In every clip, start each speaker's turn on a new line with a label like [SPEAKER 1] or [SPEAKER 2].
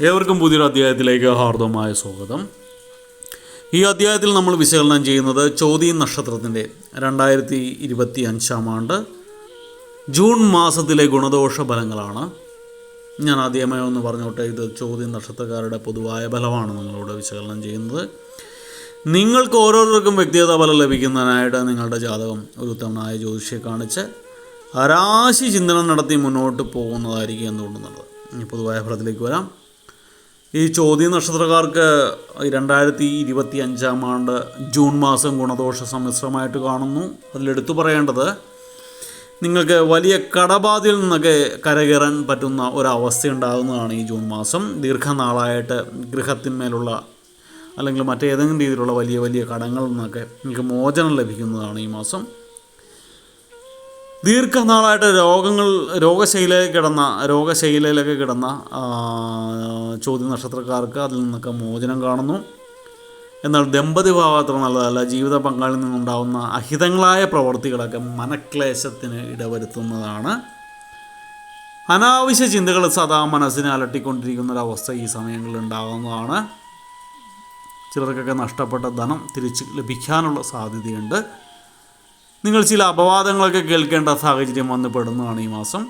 [SPEAKER 1] ഏവർക്കും പുതിയൊരു അധ്യായത്തിലേക്ക് ഹാർദവമായ സ്വാഗതം. ഈ അധ്യായത്തിൽ നമ്മൾ വിശകലനം ചെയ്യുന്നത് ചോദ്യം നക്ഷത്രത്തിൻ്റെ 2025 ആണ്ട് ജൂൺ മാസത്തിലെ ഗുണദോഷ ഫലങ്ങളാണ്. ഞാൻ ആദ്യമായി ഒന്ന് പറഞ്ഞോട്ടെ, ഇത് ചോദ്യം നക്ഷത്രക്കാരുടെ പൊതുവായ ഫലമാണ് നിങ്ങളോട് വിശകലനം ചെയ്യുന്നത്. നിങ്ങൾക്ക് ഓരോരുത്തർക്കും വ്യക്തിഗത ഫലം ലഭിക്കുന്നതിനായിട്ട് നിങ്ങളുടെ ജാതകം ഒരു ഉത്തമനായ ജ്യോതിഷിയെ കാണിച്ച് രാശി ചിന്തനം നടത്തി മുന്നോട്ട് പോകുന്നതായിരിക്കും എന്തുകൊണ്ടെന്നുള്ളത്. ഇനി പൊതുവായ ഫലത്തിലേക്ക് വരാം. ഈ ചോദ്യ നക്ഷത്രക്കാർക്ക് 2025 ആണ്ട് ജൂൺ മാസം ഗുണദോഷ സമ്മിശ്രമായിട്ട് കാണുന്നു. അതിലെടുത്തു പറയേണ്ടത്, നിങ്ങൾക്ക് വലിയ കടബാധയിൽ നിന്നൊക്കെ കരകയറാൻ പറ്റുന്ന ഒരവസ്ഥ ഉണ്ടാകുന്നതാണ് ഈ ജൂൺ മാസം. ദീർഘനാളായിട്ട് ഗൃഹത്തിന്മേലുള്ള അല്ലെങ്കിൽ മറ്റേതെങ്കിലും രീതിയിലുള്ള വലിയ വലിയ കടങ്ങളിൽ നിന്നൊക്കെ നിങ്ങൾക്ക് മോചനം ലഭിക്കുന്നതാണ് ഈ മാസം. ദീർഘനാളായിട്ട് രോഗശൈലിയിലൊക്കെ കിടന്ന ചോദ്യ നക്ഷത്രക്കാർക്ക് അതിൽ നിന്നൊക്കെ മോചനം കാണുന്നു. എന്നാൽ ദമ്പതി ഭാവം അത്ര നല്ലതല്ല. ജീവിത പങ്കാളിൽ നിന്നുണ്ടാകുന്ന അഹിതങ്ങളായ പ്രവൃത്തികളൊക്കെ മനക്ലേശത്തിന് ഇടവരുത്തുന്നതാണ്. അനാവശ്യ ചിന്തകൾ സദാ മനസ്സിനെ അലട്ടിക്കൊണ്ടിരിക്കുന്നൊരവസ്ഥ ഈ സമയങ്ങളിൽ ഉണ്ടാകുന്നതാണ്. ചിലർക്കൊക്കെ നഷ്ടപ്പെട്ട ധനം തിരിച്ച് ലഭിക്കാനുള്ള സാധ്യതയുണ്ട്. നിങ്ങൾ ചില അപവാദങ്ങളൊക്കെ കേൾക്കേണ്ട സാഹചര്യം വന്ന് പെടുന്നതാണ് ഈ മാസം.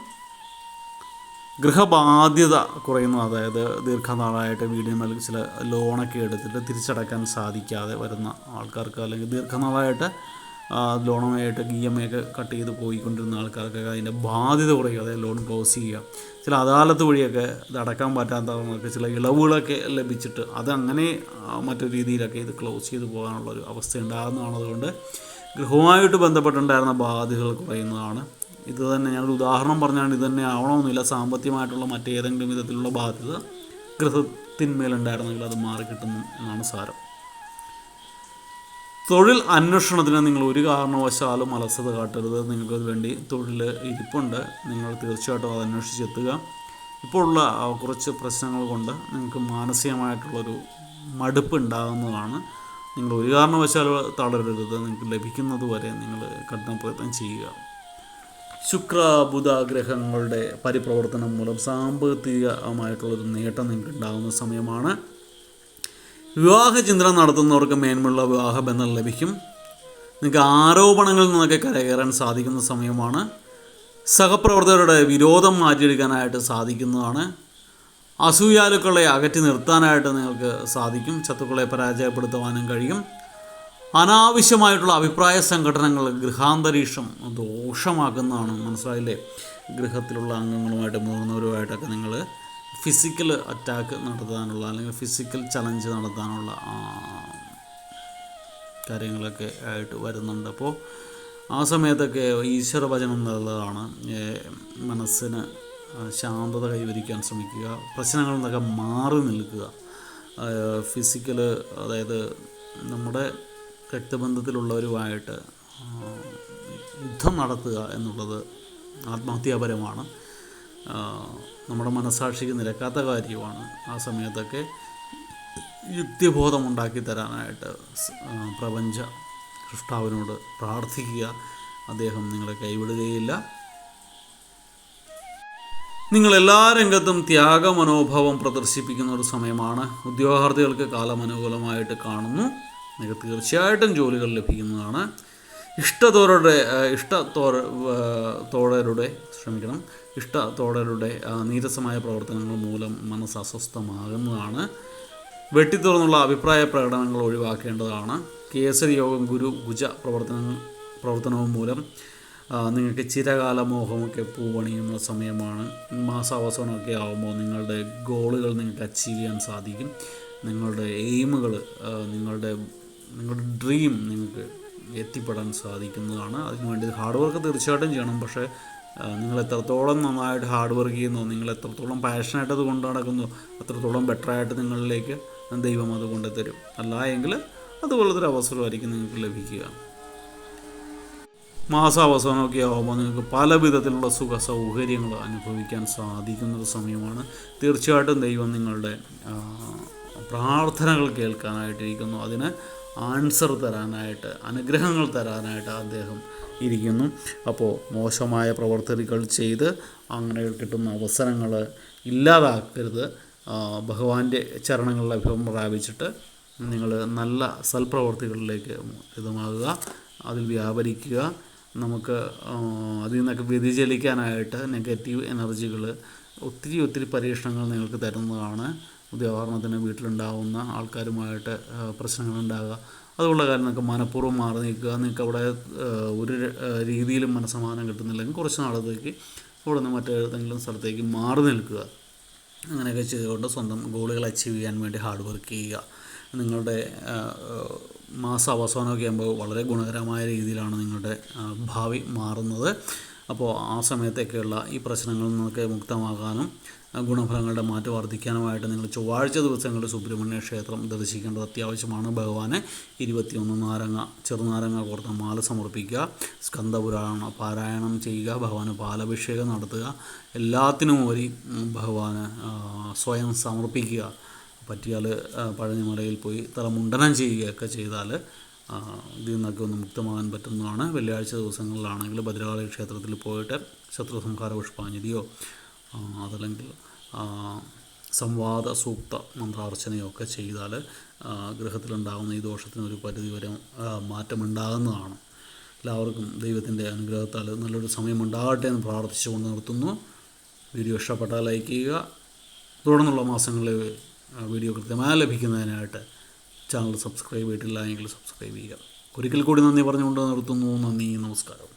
[SPEAKER 1] ഗൃഹബാധ്യത കുറയുന്നു. അതായത് ദീർഘനാളായിട്ട് വീടിന്മേൽ ചില ലോണൊക്കെ എടുത്തിട്ട് തിരിച്ചടക്കാൻ സാധിക്കാതെ വരുന്ന ആൾക്കാർക്ക്, അല്ലെങ്കിൽ ദീർഘനാളായിട്ട് ലോണുമായിട്ട് EMI ഒക്കെ കട്ട് ചെയ്ത് പോയിക്കൊണ്ടിരുന്ന ആൾക്കാർക്കൊക്കെ അതിൻ്റെ ബാധ്യത കുറയുക, അതായത് ലോൺ ക്ലോസ് ചെയ്യുക. ചില അദാലത്ത് വഴിയൊക്കെ ഇത് അടക്കാൻ പറ്റാത്തവർക്ക് ചില ഇളവുകളൊക്കെ ലഭിച്ചിട്ട് അതങ്ങനെ മറ്റൊരു രീതിയിലൊക്കെ ഇത് ക്ലോസ് ചെയ്ത് പോകാനുള്ളൊരു അവസ്ഥ ഉണ്ടാകുന്നതാണ്. അതുകൊണ്ട് ഗൃഹവുമായിട്ട് ബന്ധപ്പെട്ടുണ്ടായിരുന്ന ബാധ്യതകൾ കുറയുന്നതാണ്. ഇത് തന്നെ ഞാനൊരു ഉദാഹരണം പറഞ്ഞാൽ ഇത് തന്നെ ആവണമെന്നില്ല. സാമ്പത്തികമായിട്ടുള്ള മറ്റേതെങ്കിലും വിധത്തിലുള്ള ബാധ്യത ഗൃഹത്തിന്മേലുണ്ടായിരുന്നെങ്കിൽ അത് മാറിക്കിട്ടുന്നു എന്നാണ് സാരം. തൊഴിൽ അന്വേഷണത്തിന് നിങ്ങൾ ഒരു കാരണവശാലും അലസത കാട്ടരുത്. നിങ്ങൾക്കത് വേണ്ടി തൊഴിൽ ഇരിപ്പുണ്ട്. നിങ്ങൾ തീർച്ചയായിട്ടും അത് അന്വേഷിച്ചെത്തുക. ഇപ്പോൾ ഉള്ള കുറച്ച് പ്രശ്നങ്ങൾ കൊണ്ട് നിങ്ങൾക്ക് മാനസികമായിട്ടുള്ളൊരു മടുപ്പ് ഉണ്ടാകുന്നതാണ്. നിങ്ങൾ ഒരു കാരണവശാലും തളരരുത്. നിങ്ങൾക്ക് ലഭിക്കുന്നത് വരെ നിങ്ങൾ കഠിനപ്രയത്നം ചെയ്യുക. ശുക്ര ബുധ ഗ്രഹങ്ങളുടെ പരിപ്രവർത്തനം മൂലം സാമ്പത്തികമായിട്ടുള്ളൊരു നേട്ടം നിങ്ങൾക്ക് ഉണ്ടാകുന്ന സമയമാണ്. വിവാഹ ചിന്തനം നടത്തുന്നവർക്ക് മേന്മയുള്ള വിവാഹബന്ധം ലഭിക്കും. നിങ്ങൾക്ക് ആരോപണങ്ങളിൽ നിന്നൊക്കെ കരകയറാൻ സാധിക്കുന്ന സമയമാണ്. സഹപ്രവർത്തകരുടെ വിരോധം മാറ്റിയെടുക്കാനായിട്ട് സാധിക്കുന്നതാണ്. അസൂയാലുക്കളെ അകറ്റി നിർത്താനായിട്ട് നിങ്ങൾക്ക് സാധിക്കും. ശത്രുക്കളെ പരാജയപ്പെടുത്തുവാനും കഴിയും. അനാവശ്യമായിട്ടുള്ള അഭിപ്രായ സംഘടനകൾ ഗൃഹാന്തരീക്ഷം ദോഷമാക്കുന്നതാണ്. മനസ്സിലായില്ലേ? ഗൃഹത്തിലുള്ള അംഗങ്ങളുമായിട്ട് മുതിർന്നവരുമായിട്ടൊക്കെ നിങ്ങൾ ഫിസിക്കൽ അറ്റാക്ക് നടത്താനുള്ള അല്ലെങ്കിൽ ഫിസിക്കൽ ചലഞ്ച് നടത്താനുള്ള കാര്യങ്ങളൊക്കെ ആയിട്ട് വരുന്നുണ്ട്. അപ്പോൾ ആ സമയത്തൊക്കെ ഈശ്വര വചനം നല്ലതാണ്. മനസ്സിന് ശാന്തത കൈവരിക്കാൻ ശ്രമിക്കുക. പ്രശ്നങ്ങളിൽ നിന്നൊക്കെ മാറി നിൽക്കുക. ഫിസിക്കൽ, അതായത് നമ്മുടെ രക്തബന്ധത്തിലുള്ളവരുമായിട്ട് യുദ്ധം നടത്തുക എന്നുള്ളത് ആത്മഹത്യാപരമാണ്. നമ്മുടെ മനസ്സാക്ഷിക്ക് നിരക്കാത്ത കാര്യമാണ്. ആ സമയത്തൊക്കെ യുക്തിബോധം ഉണ്ടാക്കി തരാനായിട്ട് പ്രപഞ്ച സൃഷ്ടാവിനോട് പ്രാർത്ഥിക്കുക. അദ്ദേഹം നിങ്ങളെ കൈവിടുകയില്ല. നിങ്ങൾ എല്ലാ രംഗത്തും ത്യാഗമനോഭാവം പ്രദർശിപ്പിക്കുന്ന ഒരു സമയമാണ്. ഉദ്യോഗാർത്ഥികൾക്ക് കാലം അനുകൂലമായിട്ട് കാണുന്നു. നിങ്ങൾക്ക് തീർച്ചയായിട്ടും ജോലികൾ ലഭിക്കുന്നതാണ്. ഇഷ്ടത്തോടരുടെ നീരസമായ പ്രവർത്തനങ്ങൾ മൂലം മനസ്സ് അസ്വസ്ഥമാകുന്നതാണ്. വെട്ടിത്തുറന്നുള്ള അഭിപ്രായ പ്രകടനങ്ങൾ ഒഴിവാക്കേണ്ടതാണ്. കേസരി യോഗം ഗുരു കുജ പ്രവർത്തനവും മൂലം നിങ്ങൾക്ക് ചിരകാല മോഹമൊക്കെ പൂവണിയുന്ന സമയമാണ്. മാസാവസാനമൊക്കെ ആകുമ്പോൾ നിങ്ങളുടെ ഗോളുകൾ നിങ്ങൾക്ക് അച്ചീവ് ചെയ്യാൻ സാധിക്കും. നിങ്ങളുടെ എയിമുകൾ, നിങ്ങളുടെ ഡ്രീം നിങ്ങൾക്ക് എത്തിപ്പെടാൻ സാധിക്കുന്നതാണ്. അതിനുവേണ്ടി ഹാർഡ് വർക്ക് തീർച്ചയായിട്ടും ചെയ്യണം. പക്ഷേ നിങ്ങൾ എത്രത്തോളം നന്നായിട്ട് ഹാർഡ് വർക്ക് ചെയ്യുന്നു, നിങ്ങൾ എത്രത്തോളം പാഷനായിട്ട് അത് കൊണ്ടു നടക്കുന്നു, അത്രത്തോളം ബെറ്ററായിട്ട് നിങ്ങളിലേക്ക് ദൈവം അത് കൊണ്ടുതരും. അല്ല എങ്കിൽ അതുപോലത്തെ ഒരു അവസരമായിരിക്കും നിങ്ങൾക്ക് ലഭിക്കുക. മാസാവസാനമൊക്കെ ആകുമ്പോൾ നിങ്ങൾക്ക് പല വിധത്തിലുള്ള സുഖ സൗകര്യങ്ങൾ അനുഭവിക്കാൻ സാധിക്കുന്നൊരു സമയമാണ്. തീർച്ചയായിട്ടും ദൈവം നിങ്ങളുടെ പ്രാർത്ഥനകൾ കേൾക്കാനായിട്ടിരിക്കുന്നു. അതിന് ആൻസർ തരാനായിട്ട്, അനുഗ്രഹങ്ങൾ തരാനായിട്ട് അദ്ദേഹം ഇരിക്കുന്നു. അപ്പോൾ മോശമായ പ്രവർത്തനങ്ങൾ ചെയ്ത് അങ്ങനെ കിട്ടുന്ന അവസരങ്ങൾ ഇല്ലാതാക്കരുത്. ഭഗവാന്റെ ചരണങ്ങളിൽ അഭയം പ്രാപിച്ചിട്ട് നിങ്ങൾ നല്ല സൽപ്രവർത്തികളിലേക്ക് ഇതമാകുക, അതിൽ വ്യാപരിക്കുക. നമുക്ക് അതിൽ നിന്നൊക്കെ വ്യതിചലിക്കാനായിട്ട് നെഗറ്റീവ് എനർജികൾ ഒത്തിരി പരീക്ഷണങ്ങൾ നിങ്ങൾക്ക് തരുന്നതാണ്. ഉദാഹരണത്തിന് വീട്ടിലുണ്ടാകുന്ന ആൾക്കാരുമായിട്ട് പ്രശ്നങ്ങളുണ്ടാകുക, അതുള്ള കാര്യം നിങ്ങൾക്ക് മനഃപൂർവ്വം മാറി നിൽക്കുക. നിങ്ങൾക്ക് അവിടെ ഒരു രീതിയിലും മനസ്സമാധാനം കിട്ടുന്നില്ലെങ്കിൽ കുറച്ച് നാളത്തേക്ക് അവിടെ നിന്ന് മറ്റേതെങ്കിലും സ്ഥലത്തേക്ക് മാറി നിൽക്കുക. അങ്ങനെയൊക്കെ ചെയ്തുകൊണ്ട് സ്വന്തം ഗോളുകൾ അച്ചീവ് ചെയ്യാൻ വേണ്ടി ഹാർഡ് വർക്ക് ചെയ്യുക. നിങ്ങളുടെ മാസം അവസാനമൊക്കെ ആകുമ്പോൾ വളരെ ഗുണകരമായ രീതിയിലാണ് നിങ്ങളുടെ ഭാവി മാറുന്നത്. അപ്പോൾ ആ സമയത്തൊക്കെയുള്ള ഈ പ്രശ്നങ്ങളിൽ നിന്നൊക്കെ മുക്തമാകാനും ഗുണഫലങ്ങളുടെ മാറ്റം വർദ്ധിക്കാനുമായിട്ട് നിങ്ങൾ ചൊവ്വാഴ്ച ദിവസങ്ങളിൽ സുബ്രഹ്മണ്യ ക്ഷേത്രം ദർശിക്കേണ്ടത് അത്യാവശ്യമാണ്. ഭഗവാനെ 21 ചെറുനാരങ്ങ കോർത്ത മാല സമർപ്പിക്കുക, സ്കന്ദപുരാണ പാരായണം ചെയ്യുക, ഭഗവാന് പാലഭിഷേകം നടത്തുക, എല്ലാത്തിനുമുപരി ഭഗവാന് സ്വയം സമർപ്പിക്കുക. പറ്റിയാൽ പഴനിമലയിൽ പോയി തലമുണ്ടനം ചെയ്യുകയൊക്കെ ചെയ്താൽ ഇതിൽ നിന്നൊക്കെ ഒന്ന് മുക്തമാകാൻ പറ്റുന്നതാണ്. വെള്ളിയാഴ്ച ദിവസങ്ങളിലാണെങ്കിൽ ഭദ്രകാളി ക്ഷേത്രത്തിൽ പോയിട്ട് ശത്രുസംഹാര പുഷ്പാഞ്ജലിയോ അതല്ലെങ്കിൽ സംവാദ സൂക്ത മന്ത്രാർച്ചനയോ ഒക്കെ ചെയ്താൽ ഗൃഹത്തിലുണ്ടാകുന്ന ഈ ദോഷത്തിനൊരു പരിധിവരെ മാറ്റമുണ്ടാകുന്നതാണ്. എല്ലാവർക്കും ദൈവത്തിൻ്റെ അനുഗ്രഹത്താൽ നല്ലൊരു സമയമുണ്ടാകട്ടെ എന്ന് പ്രാർത്ഥിച്ചുകൊണ്ട് നിർത്തുന്നു. വീഡിയോ ഇഷ്ടപ്പെട്ടാൽ ലൈക്ക് ചെയ്യുക. തുടർന്നുള്ള മാസങ്ങളിൽ വീഡിയോ കൃത്യമായി ലഭിക്കുന്നതിനായിട്ട് ചാനൽ സബ്സ്ക്രൈബ് ചെയ്തിട്ടില്ല എങ്കിൽ സബ്സ്ക്രൈബ് ചെയ്യുക. ഒരിക്കൽ കൂടി നന്ദി പറഞ്ഞുകൊണ്ട് നിർത്തുന്നു. നന്ദി, നമസ്കാരം.